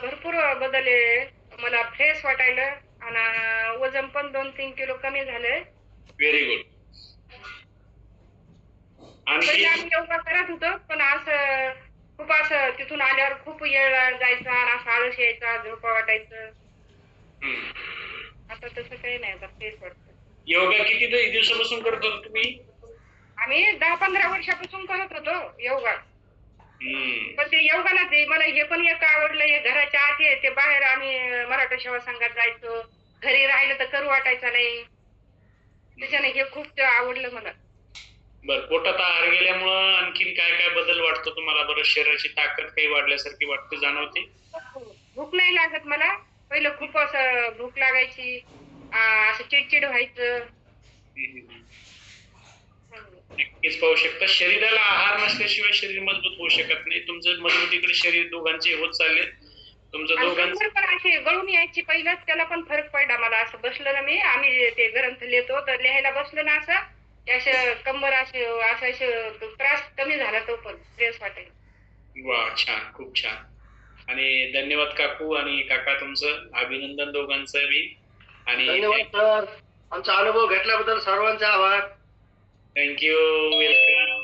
भरपूर बदल आहे. मला फ्रेश वाटायला आणि वजन पण 2-3 किलो कमी झालंय. Very good. पहिले आणखी आम्ही योगा करत होतो, पण असं खूप असं तिथून आल्यावर खूप वेळ जायचा आणि असा आळस यायचा, झोपा वाटायचं. आता तसं काही नाही, आता फ्रेश वाटतं. योगा किती दिवसापासून करत होता तुम्ही? आम्ही 10-15 वर्षापासून करत होतो योगा. पण ते योगाला ते मला हे पण एक आवडलं, हे घराच्या आत आहे, ते बाहेर आम्ही मराठा सेवा संघात जायचो. घरी राहिलं तर करू वाटायचं नाही. त्याच्याने हे खूप आवडलं मला. बरं, पोटात आहार गेल्यामुळं आणखीन काय काय बदल वाटतो तुम्हाला बरं? शरीराची ताकद काही वाढल्यासारखी वाटते, जाणवते? भूक नाही लागत मला. पहिलं खूप असं भूक लागायची. असं चिडचिड व्हायचं. नक्कीच पाहू शकता, शरीराला आहार नसल्याशिवाय शरीर मजबूत होऊ शकत नाही. तुमचं मजबूतीकडे शरीर दोघांचे होत चालले. तुमचं आणि दोघांचं कंबर पण अशी गळून यायची पहिलंच, त्याला पण फरक पडला मला. असं बसलं ना मी, आम्ही ते ग्रंथ लिहितो तर लिहायला बसलं ना असं, ते असं कंबर असे असायचं, त्रास कमी झाला तो पण फ्रेश वाटायला. वा, छान, खूप छान. आणि धन्यवाद काकू आणि काका, तुमचं अभिनंदन दोघांचं बी. आणि धन्यवाद सर, आमचा अनुभव घेतल्याबद्दल सर्वांचे आभार. Thank you, welcome.